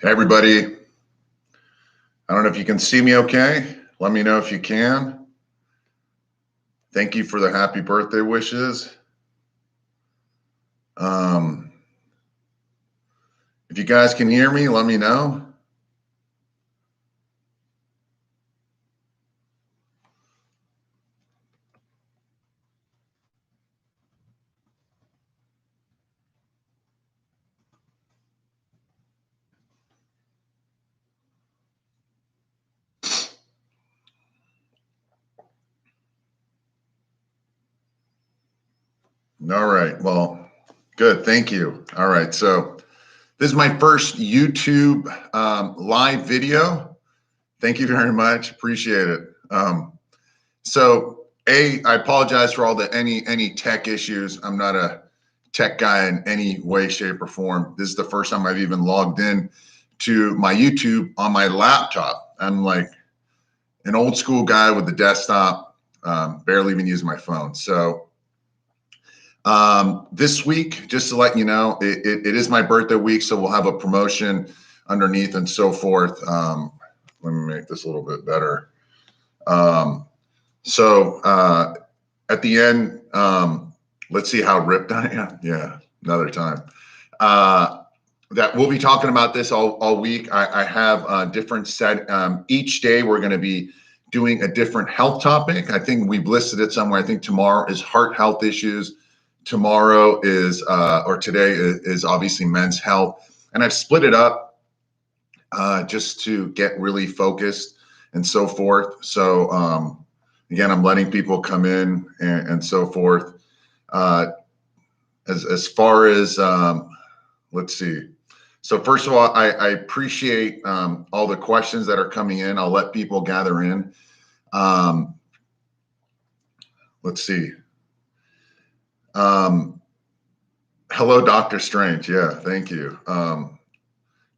Hey everybody, I don't know if you can see me okay. Let me know if you can. Thank you for the happy birthday wishes. If you guys can hear me, let me know. All right, well, good, thank you. All right, so this is my first YouTube live video. Thank you very much, appreciate it. I apologize for all the any tech issues. I'm not a tech guy in any way, shape, or form. This is the first time I've even logged in to my YouTube on my laptop. I'm like an old school guy with the desktop, barely even use my phone. So this week, just to let you know, it is my birthday week, so we'll have a promotion underneath and so forth. Let me make this a little bit better. At the end, let's see how ripped I am. Yeah, another time. That we'll be talking about this all week. I have a different set. Each day we're going to be doing a different health topic. I think we've listed it somewhere. I think tomorrow is heart health issues. Tomorrow is, or today is obviously men's health. And I've split it up just to get really focused and so forth. So again, I'm letting people come in and so forth. As far as, let's see. So first of all, I appreciate all the questions that are coming in. I'll let people gather in. Let's see. Hello, Dr. Strange. Yeah, thank you.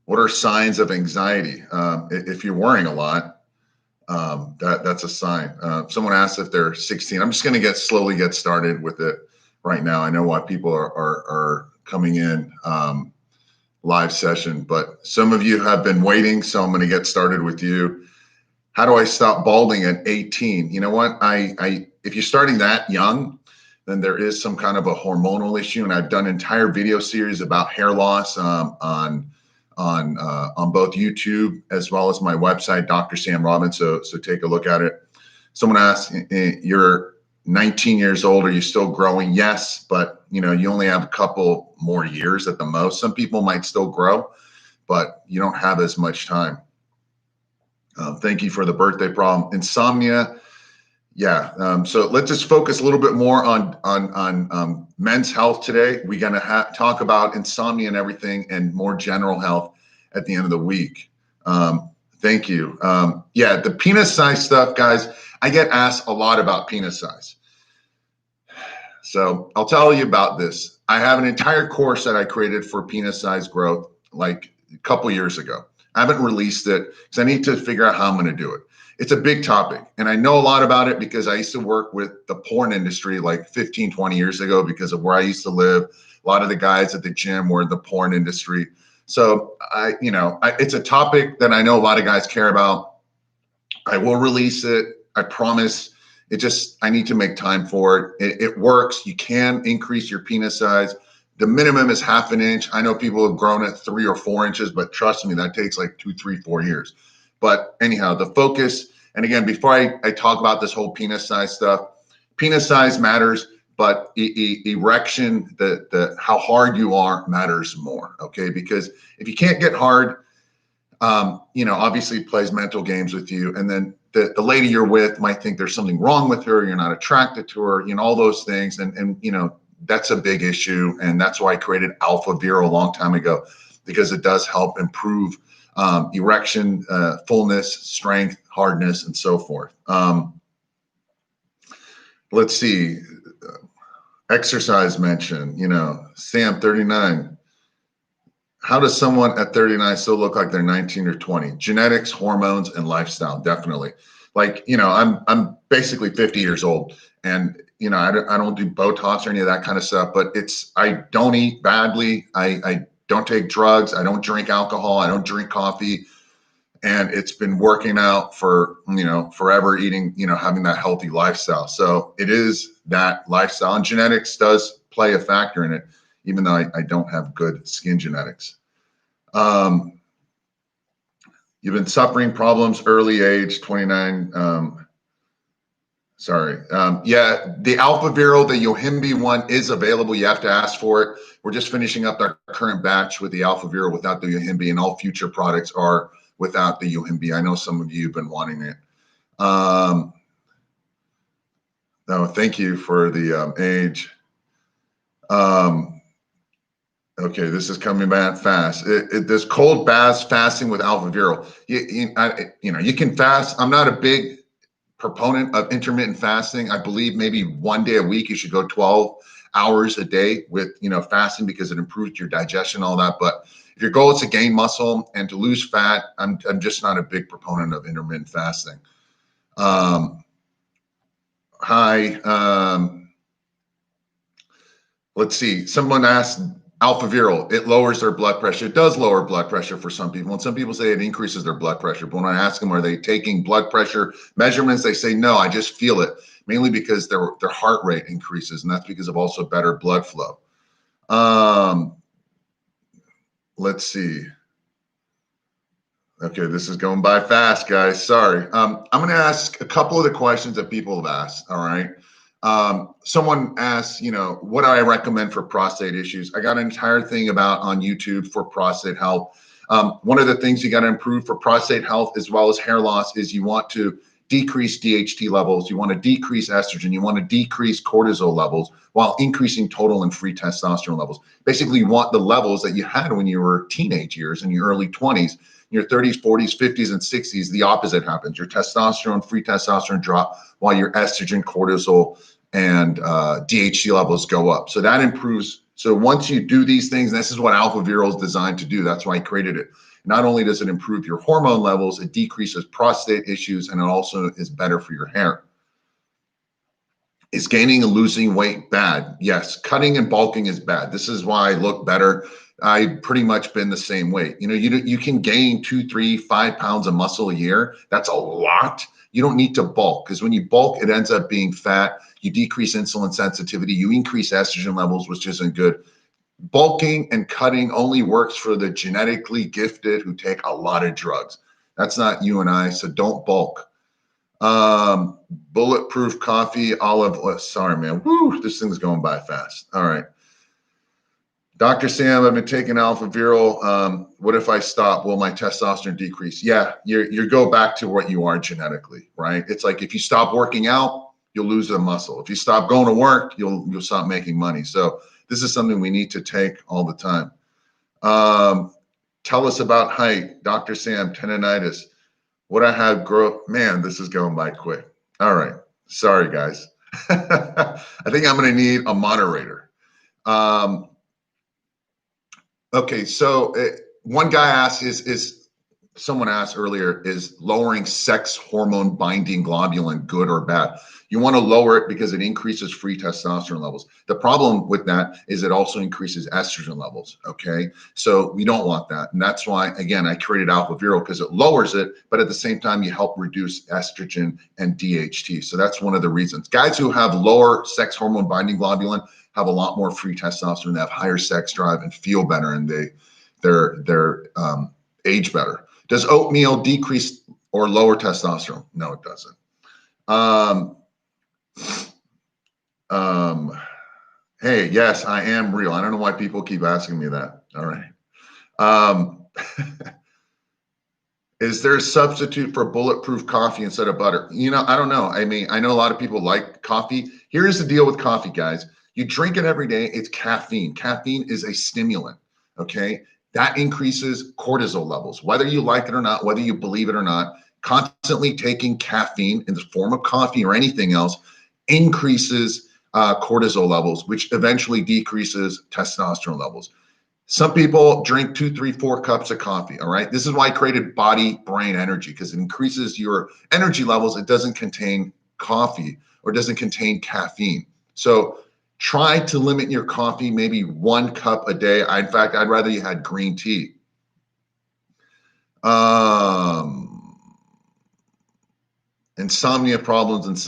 What are signs of anxiety? If you're worrying a lot, that's a sign. Someone asked if they're 16. I'm just going to slowly get started with it right now. I know why people are coming in live session, but some of you have been waiting, so I'm going to get started with you. How do I stop balding at 18? You know what? If you're starting that young, then there is some kind of a hormonal issue, and I've done an entire video series about hair loss on both YouTube as well as my website, Dr. Sam Robbins. So take a look at it. Someone asked, you're 19 years old. Are you still growing? Yes, but you only have a couple more years at the most. Some people might still grow, but you don't have as much time. Thank you for the birthday problem. Insomnia. Yeah. So let's just focus a little bit more on men's health today. We're going to talk about insomnia and everything and more general health at the end of the week. Thank you. Yeah, the penis size stuff, guys, I get asked a lot about penis size. So I'll tell you about this. I have an entire course that I created for penis size growth like a couple years ago. I haven't released it because I need to figure out how I'm going to do it. It's a big topic, and I know a lot about it because I used to work with the porn industry like 15, 20 years ago because of where I used to live. A lot of the guys at the gym were in the porn industry. So it's a topic that I know a lot of guys care about. I will release it. I promise. I need to make time for it. It works. You can increase your penis size. The minimum is 1/2 inch. I know people have grown at 3 or 4 inches, but trust me, that takes like 2, 3, 4 years. But anyhow, the focus, and again, before I talk about this whole penis size stuff, penis size matters, but erection, how hard you are matters more, okay? Because if you can't get hard, obviously it plays mental games with you. And then the lady you're with might think there's something wrong with her, you're not attracted to her, all those things. And that's a big issue. And that's why I created AlphaViril a long time ago, because it does help improve erection, fullness, strength, hardness, and so forth. Let's see. Exercise mention, Sam, 39. How does someone at 39 still look like they're 19 or 20? Genetics, hormones, and lifestyle, definitely. Like, I'm basically 50 years old, and I don't do Botox or any of that kind of stuff, but I don't eat badly. I don't take drugs. I don't drink alcohol. I don't drink coffee. And it's been working out for, forever, eating, having that healthy lifestyle. So it is that lifestyle, and genetics does play a factor in it, even though I don't have good skin genetics. You've been suffering problems early age, 29. Yeah, the AlphaViril, the Yohimbe one is available. You have to ask for it. We're just finishing up our current batch with the AlphaViril without the Yohimbe, and all future products are without the Yohimbe. I know some of you have been wanting it. No, thank you for the age. Okay, this is coming back fast. This cold baths fasting with AlphaViril. You can fast. I'm not a big proponent of intermittent fasting. I believe maybe 1 day a week you should go 12 hours a day with fasting, because it improves your digestion, all that. But if your goal is to gain muscle and to lose fat, I'm just not a big proponent of intermittent fasting. Let's see. Someone asked, AlphaViril, it lowers their blood pressure. It does lower blood pressure for some people, and some people say it increases their blood pressure. But when I ask them, are they taking blood pressure measurements, they say no, I just feel it, mainly because their heart rate increases, and that's because of also better blood flow. Let's see. Okay, this is going by fast, guys. Sorry. I'm going to ask a couple of the questions that people have asked. All right. Someone asked, what do I recommend for prostate issues? I got an entire thing about on YouTube for prostate health. One of the things you got to improve for prostate health as well as hair loss is you want to decrease DHT levels. You want to decrease estrogen. You want to decrease cortisol levels while increasing total and free testosterone levels. Basically, you want the levels that you had when you were teenage years, in your early 20s, in your 30s, 40s, 50s, and 60s. The opposite happens. Your testosterone, free testosterone drop while your estrogen, cortisol, and DHT levels go up. So that improves. So once you do these things, this is what AlphaViril is designed to do. That's why I created it. Not only does it improve your hormone levels, it decreases prostate issues, and it also is better for your hair. Is gaining and losing weight bad? Yes. Cutting and bulking is bad. This is why I look better. I've pretty much been the same weight. You can gain 2, 3, 5 pounds of muscle a year. That's a lot. You don't need to bulk, because when you bulk, it ends up being fat. You decrease insulin sensitivity. You increase estrogen levels, which isn't good. Bulking and cutting only works for the genetically gifted who take a lot of drugs. That's not you and I, so don't bulk. Bulletproof coffee, sorry, man. Woo, this thing's going by fast. All right. Dr. Sam, I've been taking AlphaViril. What if I stop? Will my testosterone decrease? Yeah, you go back to what you are genetically, right? It's like if you stop working out, you'll lose the muscle. If you stop going to work, you'll stop making money. So this is something we need to take all the time. Tell us about height. Dr. Sam, tendonitis. What I have growth. Man, this is going by quick. All right. Sorry, guys. I think I'm going to need a moderator. Okay, so one guy asked, someone asked earlier, is lowering sex hormone binding globulin good or bad? You want to lower it because it increases free testosterone levels. The problem with that is it also increases estrogen levels, okay? So we don't want that. And that's why, again, I created AlphaViril, because it lowers it, but at the same time, you help reduce estrogen and DHT. So that's one of the reasons. Guys who have lower sex hormone binding globulin have a lot more free testosterone. They have higher sex drive and feel better, and they're age better. Does oatmeal decrease or lower testosterone? No, it doesn't. Hey, yes, I am real. I don't know why people keep asking me that. All right. Is there a substitute for bulletproof coffee instead of butter? I don't know. I mean, I know a lot of people like coffee. Here's the deal with coffee, guys. You drink it every day. It's caffeine. Caffeine is a stimulant, okay? That increases cortisol levels, whether you like it or not, whether you believe it or not. Constantly taking caffeine in the form of coffee or anything else increases cortisol levels, which eventually decreases testosterone levels. Some people drink 2, 3, 4 cups of coffee, all right? This is why I created Body Brain Energy, because it increases your energy levels. It doesn't contain coffee or doesn't contain caffeine. So Try to limit your coffee, maybe 1 cup a day. In fact, I'd rather you had green tea. Insomnia problems.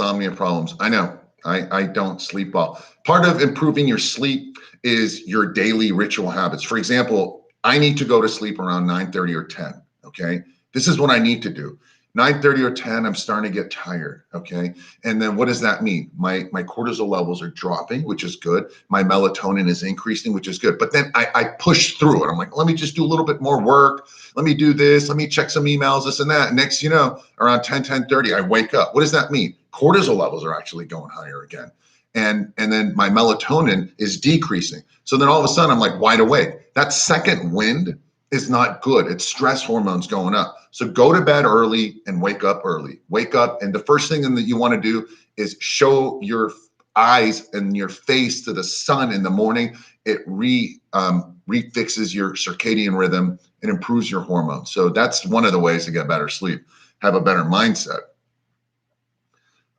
I know, I don't sleep well. Part of improving your sleep is your daily ritual habits. For example, I need to go to sleep around 9:30 or 10, okay? This is what I need to do. 9:30 or 10, I'm starting to get tired, okay? And then what does that mean? My cortisol levels are dropping, which is good. My melatonin is increasing, which is good. But then I push through it. I'm like, let me just do a little bit more work. Let me do this. Let me check some emails, this and that. And next, you know, around 10:30, I wake up. What does that mean? Cortisol levels are actually going higher again. And then my melatonin is decreasing. So then all of a sudden I'm like wide awake. That second wind is not good. It's stress hormones going up. So go to bed early and wake up early. Wake up, and the first thing that you want to do is show your eyes and your face to the sun in the morning. It refixes your circadian rhythm and improves your hormones. So that's one of the ways to get better sleep. Have a better mindset.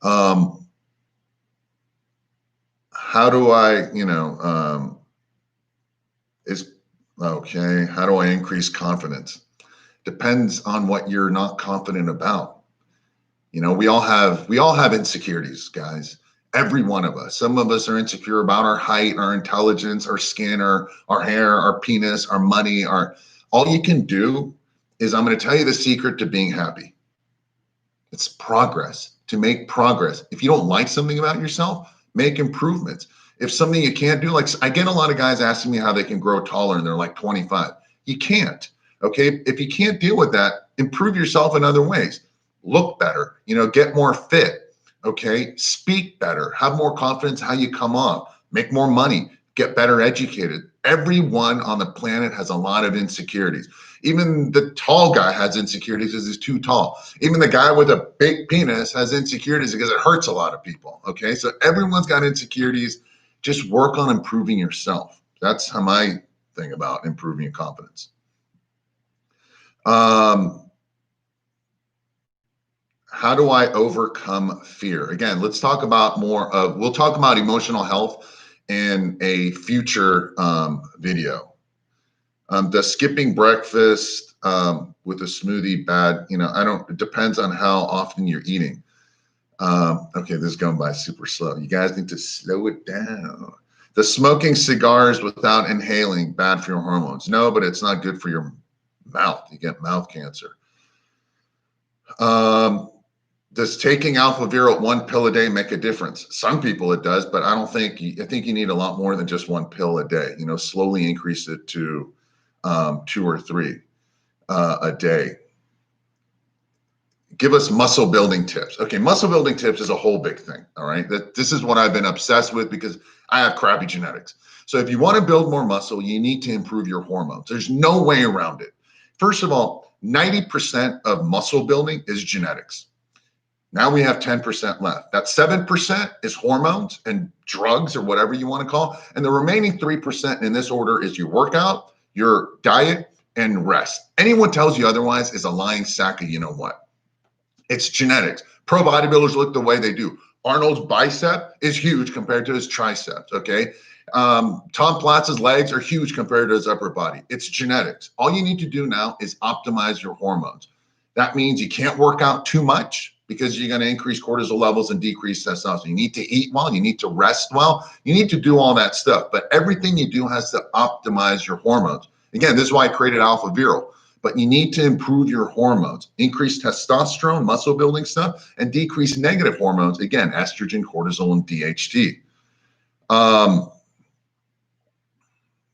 How do I, how do I increase confidence? Depends on what you're not confident about. You know, we all have insecurities, guys. Every one of us. Some of us are insecure about our height, our intelligence, our skin, our hair, our penis, our money. All you can do is, I'm going to tell you the secret to being happy. It's progress. To make progress. If you don't like something about yourself, make improvements. If something you can't do, like I get a lot of guys asking me how they can grow taller and they're like 25. You can't. Okay. If you can't deal with that, improve yourself in other ways. Look better, get more fit. Okay. Speak better, have more confidence how you come off, make more money, get better educated. Everyone on the planet has a lot of insecurities. Even the tall guy has insecurities because he's too tall. Even the guy with a big penis has insecurities because it hurts a lot of people. Okay. So everyone's got insecurities. Just work on improving yourself. That's how my thing about improving your confidence. How do I overcome fear? Again, let's talk about we'll talk about emotional health in a future video. Does skipping breakfast with a smoothie bad? It depends on how often you're eating. Okay, this is going by super slow. You guys need to slow it down. The smoking cigars without inhaling, bad for your hormones? No, but it's not good for your mouth. You get mouth cancer. Does taking AlphaViril 1 pill a day make a difference? Some people it does, but I think you need a lot more than just 1 pill a day. Slowly increase it to 2 or 3 a day. Give us muscle building tips. Okay, muscle building tips is a whole big thing. All right, this is what I've been obsessed with because I have crappy genetics. So if you want to build more muscle, you need to improve your hormones. There's no way around it. First of all, 90% of muscle building is genetics. Now we have 10% left. That 7% is hormones and drugs or whatever you want to call. And the remaining 3% in this order is your workout, your diet, and rest. Anyone tells you otherwise is a lying sack of you know what. It's genetics. Pro bodybuilders look the way they do. Arnold's bicep is huge compared to his triceps, okay? Tom Platz's legs are huge compared to his upper body. It's genetics. All you need to do now is optimize your hormones. That means you can't work out too much because you're going to increase cortisol levels and decrease testosterone. You need to eat well. You need to rest well. You need to do all that stuff. But everything you do has to optimize your hormones. Again, this is why I created AlphaViril. But you need to improve your hormones, increase testosterone, muscle building stuff, and decrease negative hormones. Again, estrogen, cortisol, and DHT.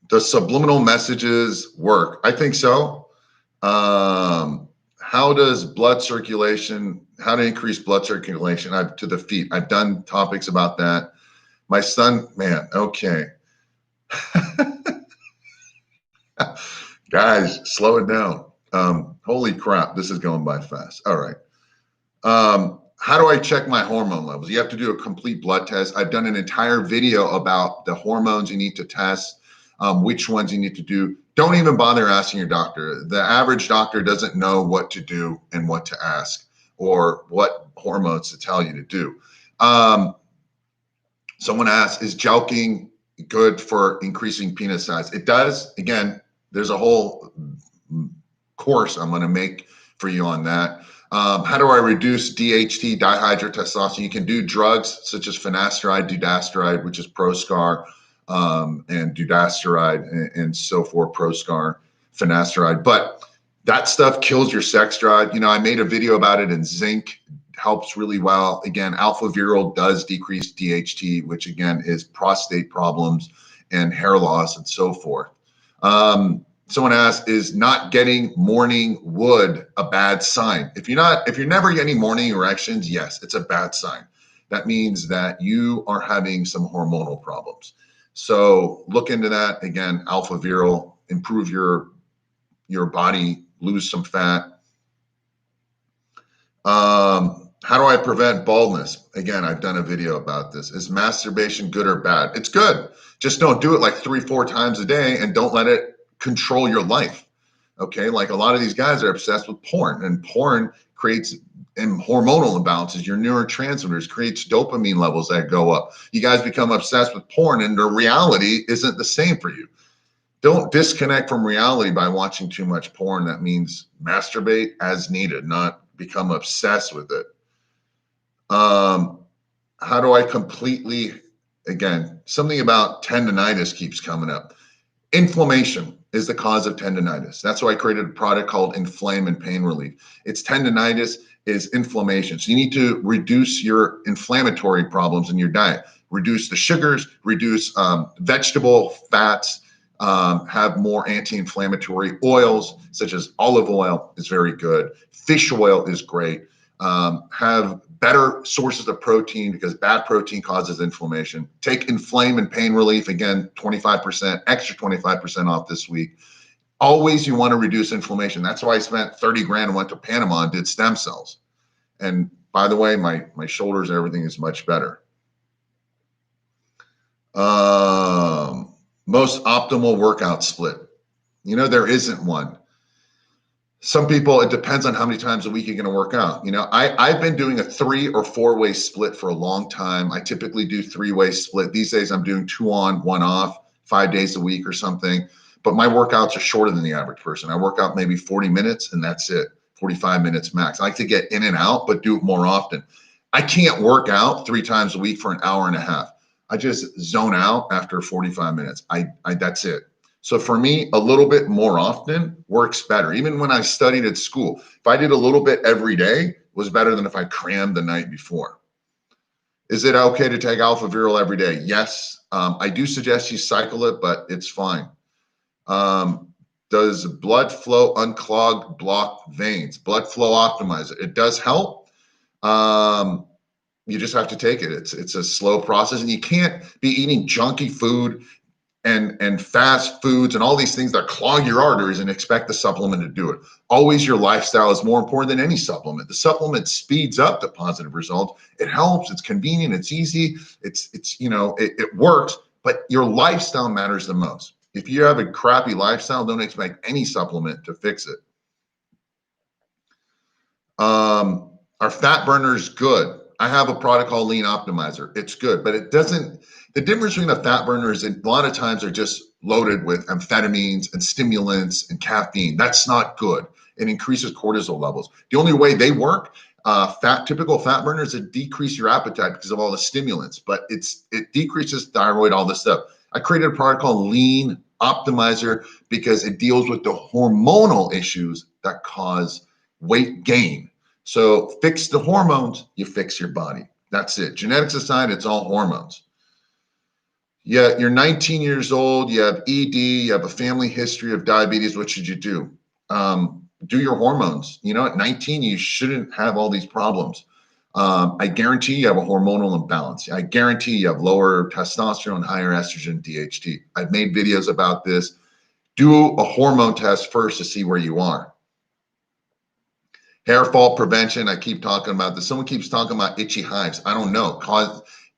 Does subliminal messages work? I think so. How does blood circulation, how to increase blood circulation to the feet? I've done topics about that. My son, man, okay. Guys, slow it down. Holy crap, this is going by fast. All right. How do I check my hormone levels? You have to do a complete blood test. I've done an entire video about the hormones you need to test, which ones you need to do. Don't even bother asking your doctor. The average doctor doesn't know what to do and what to ask or what hormones to tell you to do. Someone asked, is jelqing good for increasing penis size? It does. Again, there's a whole course I'm going to make for you on that. How do I reduce DHT, dihydrotestosterone? You can do drugs such as finasteride, dutasteride, which is Proscar, and dutasteride and so forth, Proscar, finasteride. But that stuff kills your sex drive. You know, I made a video about it, and zinc helps really well. Again, AlphaViril does decrease DHT, which again is prostate problems and hair loss and so forth. Someone asked, is not getting morning wood a bad sign? If you're never getting morning erections, yes, it's a bad sign. That means that you are having some hormonal problems. So look into that. Again, AlphaViril, improve your body, lose some fat. How do I prevent baldness? Again, I've done a video about this. Is masturbation good or bad? It's good. Just don't do it like 3-4 times a day, and don't let it control your life. Okay, like a lot of these guys are obsessed with porn, and porn creates hormonal imbalances. Your neurotransmitters creates dopamine levels that go up. You guys become obsessed with porn, and the reality isn't the same for you. Don't disconnect from reality by watching too much porn. That means masturbate as needed, not become obsessed with it. How do I completely, again, something about tendonitis keeps coming up. Inflammation is the cause of tendonitis. That's why I created a product called Inflame and Pain Relief. It's tendonitis is inflammation. So you need to reduce your inflammatory problems in your diet. Reduce the sugars, reduce vegetable fats, have more anti-inflammatory oils, such as olive oil is very good. Fish oil is great. Have better sources of protein, because bad protein causes inflammation. Take Inflame and Pain Relief, again, 25%, extra 25% off this week. Always you want to reduce inflammation. That's why I spent 30 grand and went to Panama and did stem cells. And by the way, my shoulders and everything is much better. Most optimal workout split. You know, there isn't one. Some people, it depends on how many times a week you're going to work out. You know, I've been doing a 3 or 4-way split for a long time. I typically do 3-way split. These days I'm doing 2 on, 1 off, 5 days a week or something. But my workouts are shorter than the average person. I work out maybe 40 minutes and that's it, 45 minutes max. I like to get in and out, but do it more often. I can't work out 3 times a week for an hour and a half. I just zone out after 45 minutes. That's it. So for me, a little bit more often works better. Even when I studied at school, if I did a little bit every day, was better than if I crammed the night before. Is it okay to take AlphaViril every day? Yes. I do suggest you cycle it, but it's fine. Does blood flow unclog block veins? Blood flow optimizer. It does help. You just have to take it. It's a slow process, and you can't be eating junky food and fast foods and all these things that clog your arteries and expect the supplement to do it. Always your lifestyle is more important than any supplement. The supplement speeds up the positive results. It helps, it's convenient, it's easy, it's you know, it works, but your lifestyle matters the most. If you have a crappy lifestyle, don't expect any supplement to fix it. Are fat burners good? I have a product called Lean Optimizer. It's good, but it doesn't. The difference between a fat burner is a lot of times they're just loaded with amphetamines and stimulants and caffeine. That's not good. It increases cortisol levels. The only way they work, typical fat burners, it decrease your appetite because of all the stimulants, but it decreases thyroid, all this stuff. I created a product called Lean Optimizer because it deals with the hormonal issues that cause weight gain. So fix the hormones, you fix your body. That's it. Genetics aside, it's all hormones. Yeah, you're 19 years old, you have ED, you have a family history of diabetes. What should you do? Do your hormones. You know, at 19, you shouldn't have all these problems. I guarantee you have a hormonal imbalance. I guarantee you have lower testosterone, higher estrogen, DHT. I've made videos about this. Do a hormone test first to see where you are. Hair fall prevention, I keep talking about this. Someone keeps talking about itchy hives. I don't know.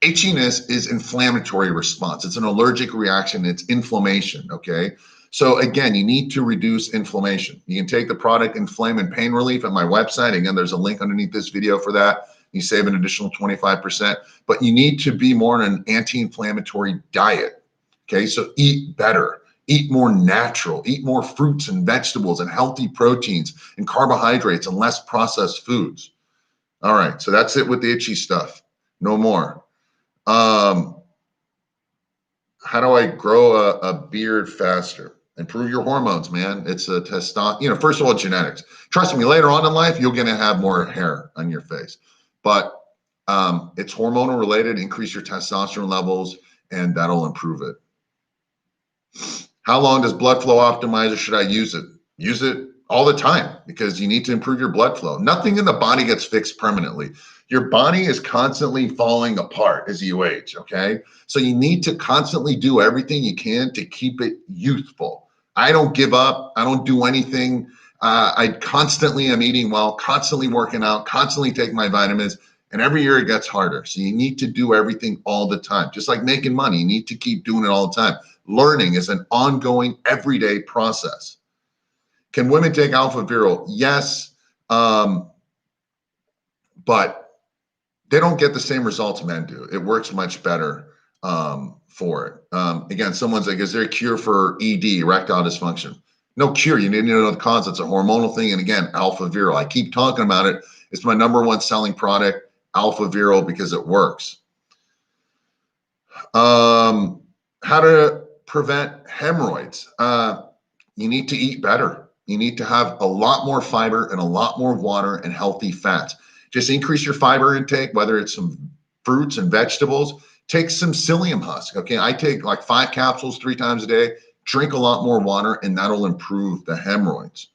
Itchiness is inflammatory response. It's an allergic reaction. It's inflammation, okay? So again, you need to reduce inflammation. You can take the product Inflame and Pain Relief at my website. Again, there's a link underneath this video for that. You save an additional 25%, but you need to be more on an anti-inflammatory diet. Okay, so eat better, eat more natural, eat more fruits and vegetables and healthy proteins and carbohydrates and less processed foods. All right, so that's it with the itchy stuff. No more. How do I grow a beard faster? Improve your hormones, man. It's a testosterone, first of all, genetics. Trust me, later on in life, you're going to have more hair on your face. But it's hormonal related. Increase your testosterone levels, and that'll improve it. How long does blood flow optimizer should I use it? Use it all the time because you need to improve your blood flow. Nothing in the body gets fixed permanently. Your body is constantly falling apart as you age, okay? So you need to constantly do everything you can to keep it youthful. I don't give up. I don't do anything. I constantly am eating well, constantly working out, constantly take my vitamins, and every year it gets harder. So you need to do everything all the time. Just like making money, you need to keep doing it all the time. Learning is an ongoing, everyday process. Can women take AlphaViril? Yes, but they don't get the same results men do. It works much better for it. Again, someone's like, is there a cure for ED, erectile dysfunction? No cure. You need to know the cause. It's a hormonal thing. And again, AlphaViril. I keep talking about it. It's my #1 selling product, AlphaViril, because it works. How to prevent hemorrhoids? You need to eat better. You need to have a lot more fiber and a lot more water and healthy fats. Just increase your fiber intake, whether it's some fruits and vegetables. Take some psyllium husk. Okay, I take like 5 capsules 3 times a day. Drink a lot more water, and that'll improve the hemorrhoids.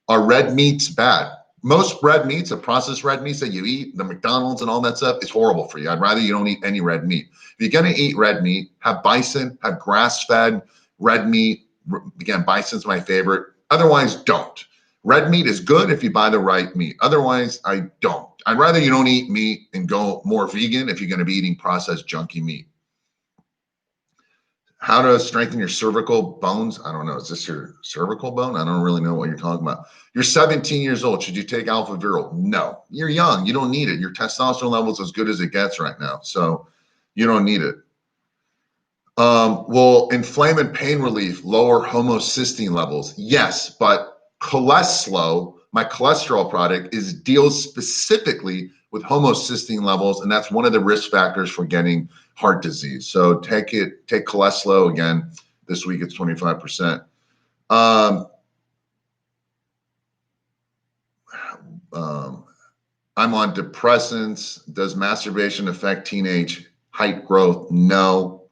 Are red meats bad? Most red meats, the processed red meats that you eat, the McDonald's and all that stuff, is horrible for you. I'd rather you don't eat any red meat. If you're going to eat red meat, have bison, have grass-fed red meat. Again, bison's my favorite. Otherwise, don't. Red meat is good if you buy the right meat. Otherwise, I don't. I'd rather you don't eat meat and go more vegan if you're going to be eating processed junky meat. How to strengthen your cervical bones? I don't know. Is this your cervical bone? I don't really know what you're talking about. You're 17 years old. Should you take AlphaViril? No. You're young. You don't need it. Your testosterone level is as good as it gets right now. So you don't need it. Will Inflame and pain relief lower homocysteine levels? Yes, but Cholesterol, my cholesterol product, deals specifically with homocysteine levels, and that's one of the risk factors for getting heart disease. So take Cholesterol again. This week it's 25%. I'm on depressants. Does masturbation affect teenage height growth? No.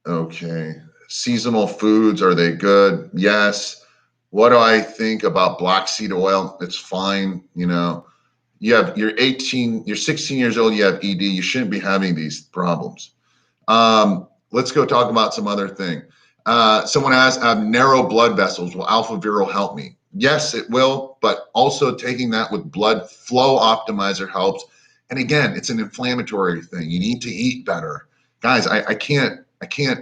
Okay. Seasonal foods, are they good? Yes. What do I think about black seed oil? It's fine. You're 16 years old, you have ED, you shouldn't be having these problems. Let's go talk about some other thing. Someone asked, I have narrow blood vessels. Will AlphaViril help me? Yes, it will, but also taking that with blood flow optimizer helps. And again, it's an inflammatory thing. You need to eat better. Guys, I can't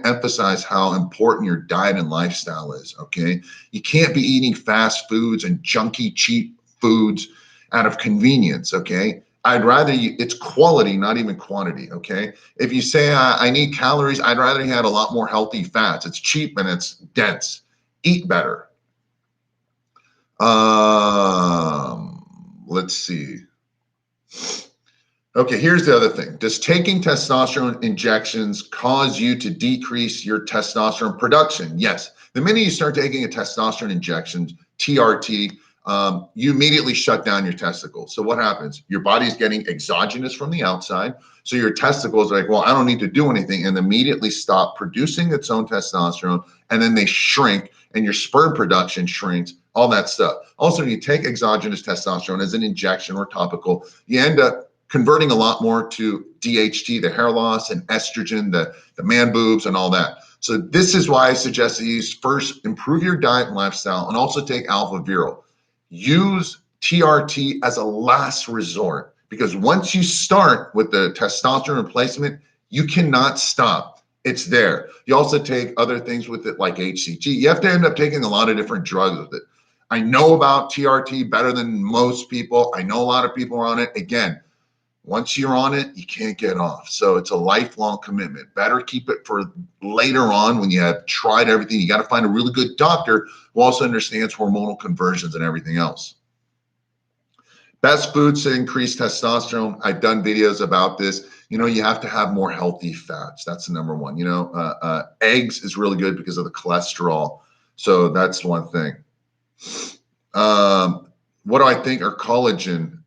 emphasize how important your diet and lifestyle is, okay? You can't be eating fast foods and junky, cheap foods out of convenience, okay? I'd rather it's quality, not even quantity, okay? If you say I need calories, I'd rather you had a lot more healthy fats. It's cheap and it's dense. Eat better. Let's see. Okay, here's the other thing. Does taking testosterone injections cause you to decrease your testosterone production? Yes. The minute you start taking a testosterone injection, TRT, you immediately shut down your testicles. So what happens? Your body's getting exogenous from the outside. So your testicles are like, well, I don't need to do anything, and immediately stop producing its own testosterone, and then they shrink, and your sperm production shrinks, all that stuff. Also, when you take exogenous testosterone as an injection or topical, you end up converting a lot more to DHT, the hair loss, and estrogen, the man boobs, and all that. So this is why I suggest that you first improve your diet and lifestyle, and also take AlphaViril. Use TRT as a last resort, because once you start with the testosterone replacement, you cannot stop. It's there. You also take other things with it like HCG. You have to end up taking a lot of different drugs with it. I know about TRT better than most people. I know a lot of people are on it. Again, once you're on it, you can't get off. So it's a lifelong commitment. Better keep it for later on when you have tried everything. You got to find a really good doctor who also understands hormonal conversions and everything else. Best foods to increase testosterone. I've done videos about this. You have to have more healthy fats. That's the number one. Eggs is really good because of the cholesterol. So that's one thing. What do I think are collagen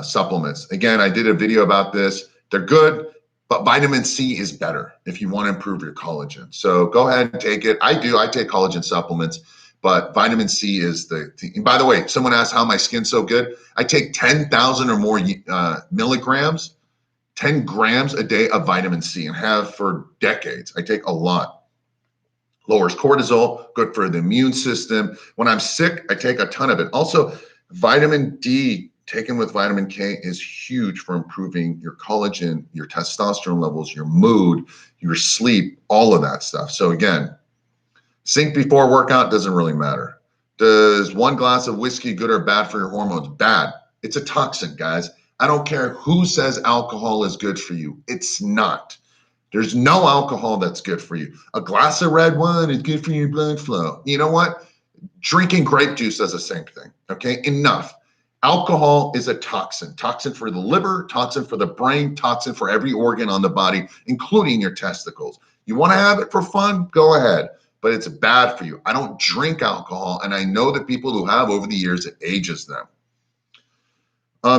supplements? Again, I did a video about this. They're good, but vitamin C is better if you want to improve your collagen. So go ahead and take it. I take collagen supplements, but vitamin C is the thing. By the way, someone asked how my skin's so good. I take 10,000 or more milligrams, 10 grams a day of vitamin C and have for decades. I take a lot. Lowers cortisol, good for the immune system. When I'm sick, I take a ton of it. Also, vitamin D taken with vitamin K is huge for improving your collagen, your testosterone levels, your mood, your sleep, all of that stuff. So again, think before workout doesn't really matter. Does one glass of whiskey good or bad for your hormones? Bad. It's a toxin, guys. I don't care who says alcohol is good for you. It's not. There's no alcohol that's good for you. A glass of red wine is good for your blood flow. You know what? Drinking grape juice does the same thing. Okay, enough. Alcohol is a toxin. Toxin for the liver, toxin for the brain, toxin for every organ on the body, including your testicles. You want to have it for fun? Go ahead. But it's bad for you. I don't drink alcohol, and I know that people who have over the years, it ages them.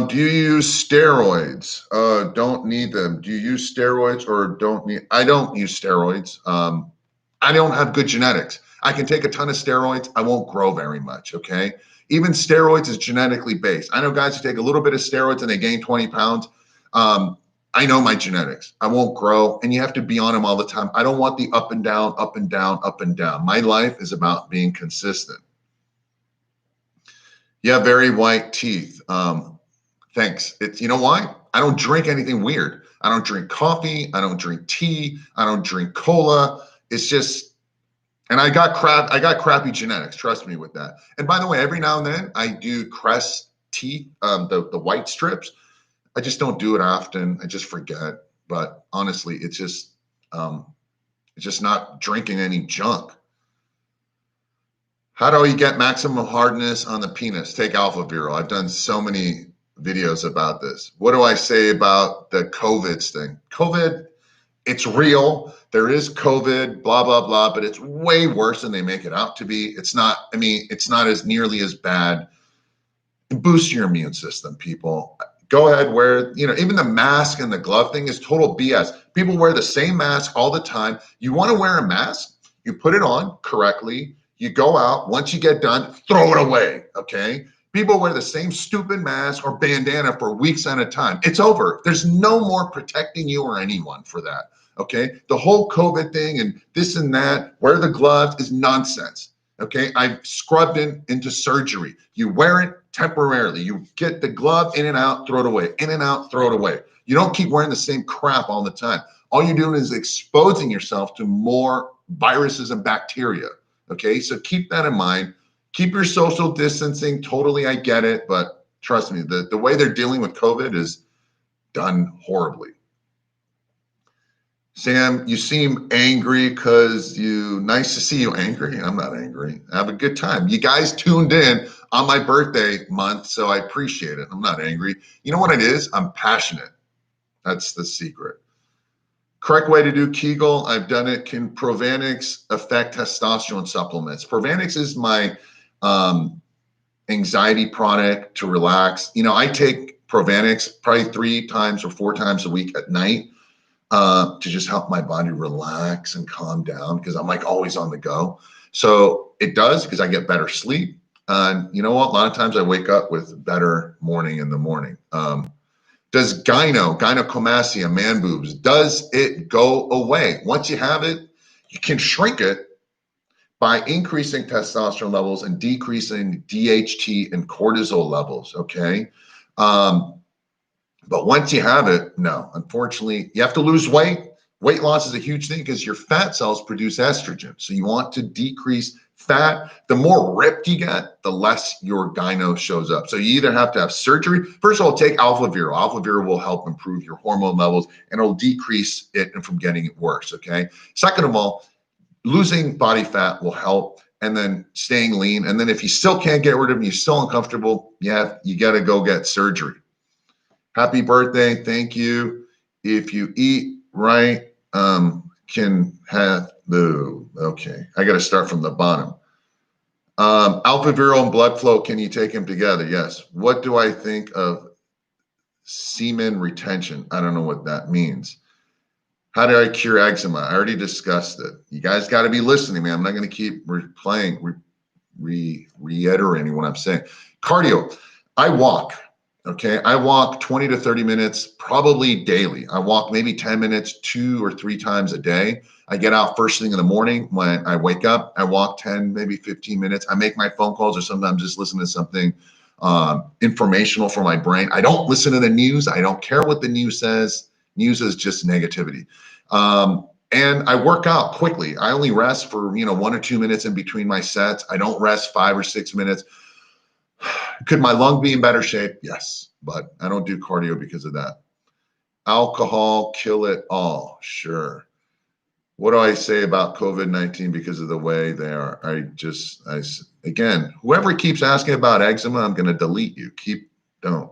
Do you use steroids? Don't need them. Do you use steroids or don't need? I don't use steroids. I don't have good genetics. I can take a ton of steroids. I won't grow very much, okay? Even steroids is genetically based. I know guys who take a little bit of steroids and they gain 20 pounds. I know my genetics. I won't grow, and you have to be on them all the time. I don't want the up and down, up and down, up and down. My life is about being consistent. You have very white teeth. Thanks. You know why? I don't drink anything weird. I don't drink coffee. I don't drink tea. I don't drink cola. It's just, and I got crappy genetics. Trust me with that. And by the way, every now and then I do Crest teeth, the white strips. I just don't do it often. I just forget. But honestly, it's just not drinking any junk. How do you get maximum hardness on the penis? Take AlphaViril. I've done so many videos about this. What do I say about the COVID thing? COVID, it's real. There is COVID, blah, blah, blah, but it's way worse than they make it out to be. It's not as nearly as bad. Boost your immune system, people. Go ahead, wear, even the mask and the glove thing is total BS. People wear the same mask all the time. You want to wear a mask, you put it on correctly, you go out, once you get done, throw it away, okay? People wear the same stupid mask or bandana for weeks at a time. It's over. There's no more protecting you or anyone for that, okay? The whole COVID thing and this and that, wear the gloves is nonsense, okay? I've scrubbed into surgery. You wear it temporarily. You get the glove in and out, throw it away, in and out, throw it away. You don't keep wearing the same crap all the time. All you're doing is exposing yourself to more viruses and bacteria, okay? So keep that in mind. Keep your social distancing. Totally, I get it. But trust me, the way they're dealing with COVID is done horribly. Sam, you seem angry nice to see you angry. I'm not angry. Have a good time. You guys tuned in on my birthday month, so I appreciate it. I'm not angry. You know what it is? I'm passionate. That's the secret. Correct way to do Kegel. I've done it. Can Provanix affect testosterone supplements? Provanix is my anxiety product to relax. I take Provanix probably 3 times or 4 times a week at night to just help my body relax and calm down because I'm like always on the go. So it does because I get better sleep. And you know what? A lot of times I wake up with better morning in the morning. Does Gynecomastia, man boobs, does it go away? Once you have it, you can shrink it by increasing testosterone levels and decreasing DHT and cortisol levels, okay? But once you have it, no, unfortunately, you have to lose weight. Weight loss is a huge thing because your fat cells produce estrogen. So you want to decrease fat, the more ripped you get, the less your gyno shows up. So you either have to have surgery. First of all, take AlphaViril. AlphaViril will help improve your hormone levels and it'll decrease it from getting worse, okay? Second of all, losing body fat will help, and then staying lean. And then if you still can't get rid of them, you're still uncomfortable, you got to go get surgery. Happy birthday. Thank you. If you eat right, can have boo. Okay. I got to start from the bottom. AlphaViril and blood flow, can you take them together? Yes. What do I think of semen retention? I don't know what that means. How do I cure eczema? I already discussed it. You guys got to be listening, man. I'm not going to keep reiterating what I'm saying. Cardio. I walk. Okay. I walk 20 to 30 minutes, probably daily. I walk maybe 10 minutes, 2 or 3 times a day. I get out first thing in the morning when I wake up. I walk 10, maybe 15 minutes. I make my phone calls or sometimes just listen to something informational for my brain. I don't listen to the news. I don't care what the news says. News is just negativity. And I work out quickly. I only rest for 1 or 2 minutes in between my sets. I don't rest 5 or 6 minutes. Could my lung be in better shape? Yes, but I don't do cardio because of that. Alcohol, kill it all. Sure. What do I say about COVID-19 because of the way they are? Again, whoever keeps asking about eczema, I'm going to delete you. Don't.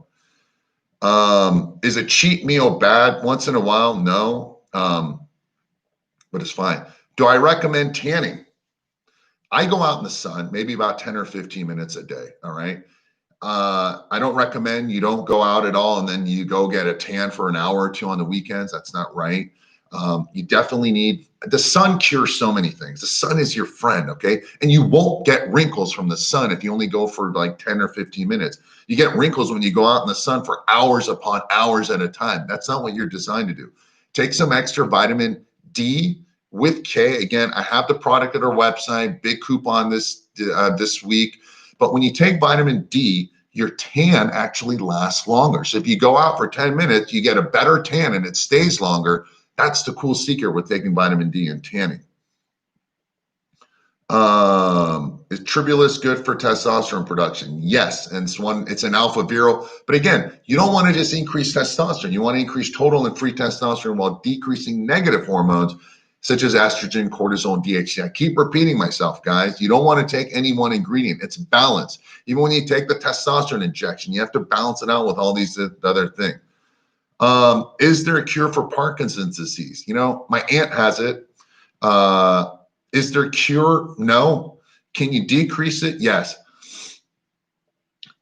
Is a cheat meal bad once in a while? No, but it's fine. Do I recommend tanning? I go out in the sun, maybe about 10 or 15 minutes a day. All right. I don't recommend you don't go out at all and then you go get a tan for an hour or 2 on the weekends. That's not right. You definitely need, the sun cures so many things. The sun is your friend, okay? And you won't get wrinkles from the sun if you only go for like 10 or 15 minutes. You get wrinkles when you go out in the sun for hours upon hours at a time. That's not what you're designed to do. Take some extra vitamin D with K. Again, I have the product at our website, big coupon this week. But when you take vitamin D, your tan actually lasts longer. So if you go out for 10 minutes, you get a better tan and it stays longer. That's the cool secret with taking vitamin D and tanning. Is Tribulus good for testosterone production? Yes, and it's an AlphaViril. But again, you don't want to just increase testosterone. You want to increase total and free testosterone while decreasing negative hormones such as estrogen, cortisol, and DHT. I keep repeating myself, guys. You don't want to take any one ingredient. It's balance. Even when you take the testosterone injection, you have to balance it out with all these other things. Is there a cure for Parkinson's disease? My aunt has it. Is there a cure? No. Can you decrease it? Yes.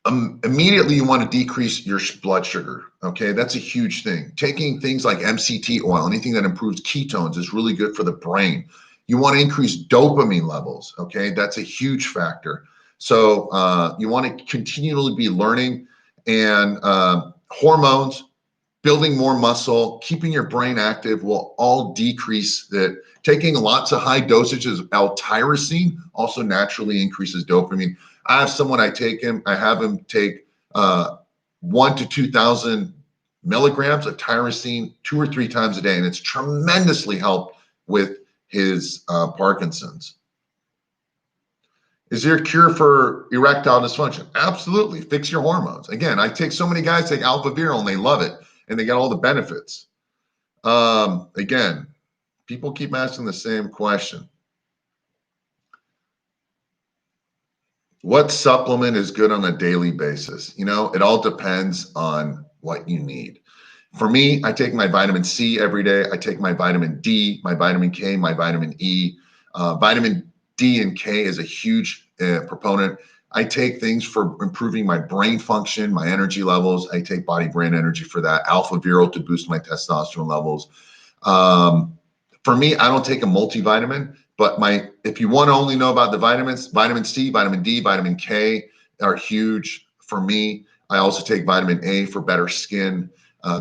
Immediately you want to decrease your blood sugar. Okay, that's a huge thing. Taking things like MCT oil, anything that improves ketones, is really good for the brain. You want to increase dopamine levels. Okay, that's a huge factor. So you want to continually be learning, and hormones, building more muscle, keeping your brain active will all decrease that. Taking lots of high dosages of L-tyrosine also naturally increases dopamine. I have someone I have him take 1,000 to 2,000 milligrams of tyrosine 2 or 3 times a day, and it's tremendously helped with his Parkinson's. Is there a cure for erectile dysfunction? Absolutely. Fix your hormones. Again, I take so many guys take AlphaViril and they love it and they get all the benefits. Again, people keep asking the same question. What supplement is good on a daily basis? It all depends on what you need. For me, I take my vitamin C every day. I take my vitamin D, my vitamin K, my vitamin E. Vitamin D and K is a huge proponent. I take things for improving my brain function, my energy levels. I take body brain energy for that. AlphaViril to boost my testosterone levels. For me, I don't take a multivitamin, but if you want to only know about the vitamins, vitamin C, vitamin D, vitamin K are huge for me. I also take vitamin A for better skin.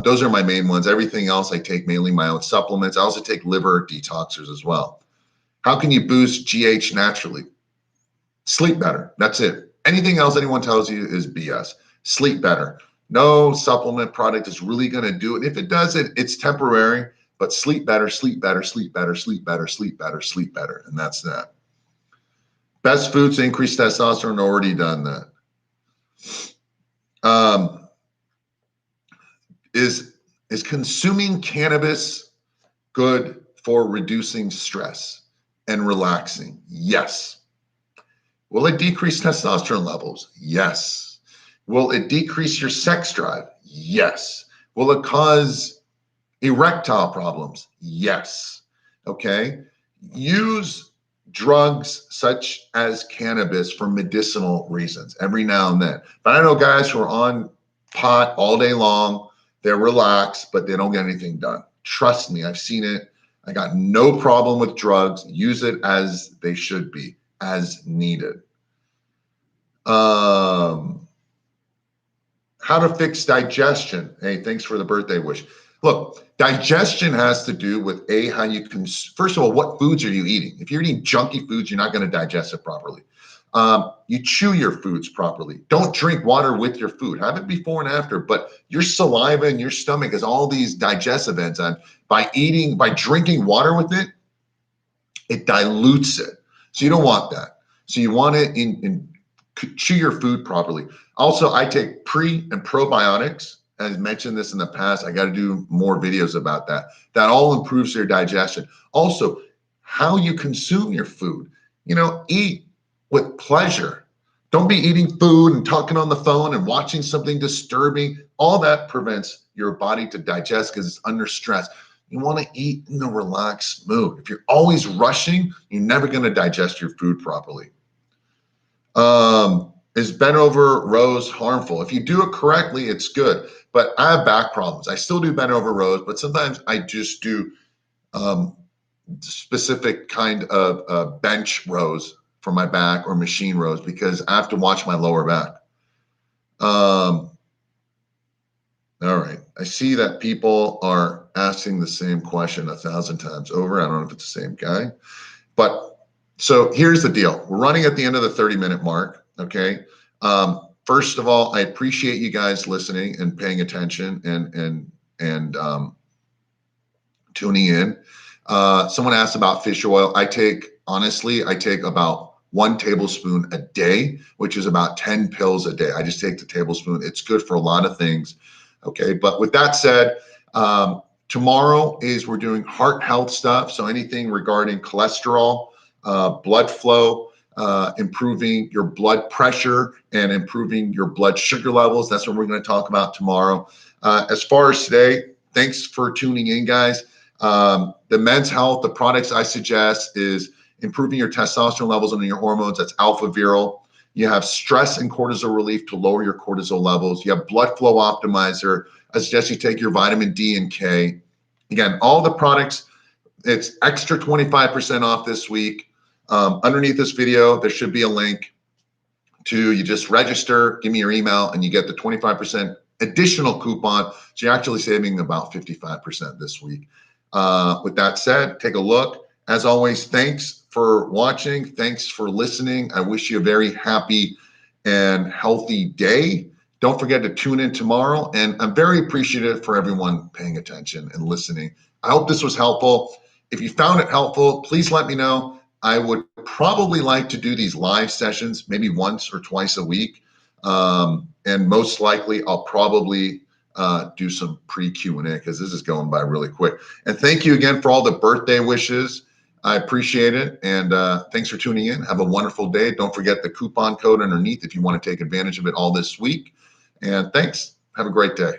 Those are my main ones. Everything else, I take mainly my own supplements. I also take liver detoxers as well. How can you boost GH naturally? Sleep better. That's it. Anything else anyone tells you is BS. Sleep better. No supplement product is really going to do it. If it does it, it's temporary, but sleep better, sleep better, sleep better, sleep better, sleep better, sleep better. And that's that. Best foods to increase testosterone, already done that. Is consuming cannabis good for reducing stress and relaxing? Yes. Will it decrease testosterone levels? Yes. Will it decrease your sex drive? Yes. Will it cause erectile problems? Yes. Okay. Use drugs such as cannabis for medicinal reasons every now and then. But I know guys who are on pot all day long, they're relaxed, but they don't get anything done. Trust me, I've seen it. I got no problem with drugs. Use it as they should be, as needed. How to fix digestion. Hey, thanks for the birthday wish. Look, digestion has to do with how you can, first of all, what foods are you eating? If you're eating junky foods, you're not going to digest it properly. You chew your foods properly. Don't drink water with your food. Have it before and after, but your saliva and your stomach has all these digestive enzymes. By drinking water with it, it dilutes it. So you don't want that. So you want it chew your food properly. Also, I take pre and probiotics. I've mentioned this in the past. I got to do more videos about that. That all improves your digestion. Also, how you consume your food. Eat with pleasure. Don't be eating food and talking on the phone and watching something disturbing. All that prevents your body to digest because it's under stress. You want to eat in a relaxed mood. If you're always rushing, you're never going to digest your food properly. Is bent over rows harmful? If you do it correctly, it's good. But I have back problems. I still do bent over rows, but sometimes I just do specific kind of bench rows for my back or machine rows because I have to watch my lower back. All right. I see that people are asking the same question 1,000 times over. I don't know if it's the same guy, but so here's the deal. We're running at the end of the 30-minute mark. Okay. First of all, I appreciate you guys listening and paying attention and tuning in. Someone asked about fish oil. I take about 1 tablespoon a day, which is about 10 pills a day. I just take the tablespoon. It's good for a lot of things. Okay. But with that said, tomorrow we're doing heart health stuff. So anything regarding cholesterol, blood flow, improving your blood pressure and improving your blood sugar levels. That's what we're going to talk about tomorrow. As far as today, thanks for tuning in, guys. The men's health, the products I suggest is improving your testosterone levels and your hormones. That's AlphaViril. You have stress and cortisol relief to lower your cortisol levels. You have blood flow optimizer. I suggest you take your vitamin D and K. Again, all the products, it's extra 25% off this week. Underneath this video, there should be a link you just register, give me your email, and you get the 25% additional coupon. So you're actually saving about 55% this week. With that said, take a look. As always, thanks for watching. Thanks for listening. I wish you a very happy and healthy day. Don't forget to tune in tomorrow. And I'm very appreciative for everyone paying attention and listening. I hope this was helpful. If you found it helpful, please let me know. I would probably like to do these live sessions maybe once or twice a week. And most likely I'll probably do some pre-Q&A because this is going by really quick. And thank you again for all the birthday wishes. I appreciate it. And thanks for tuning in. Have a wonderful day. Don't forget the coupon code underneath if you want to take advantage of it all this week. And thanks. Have a great day.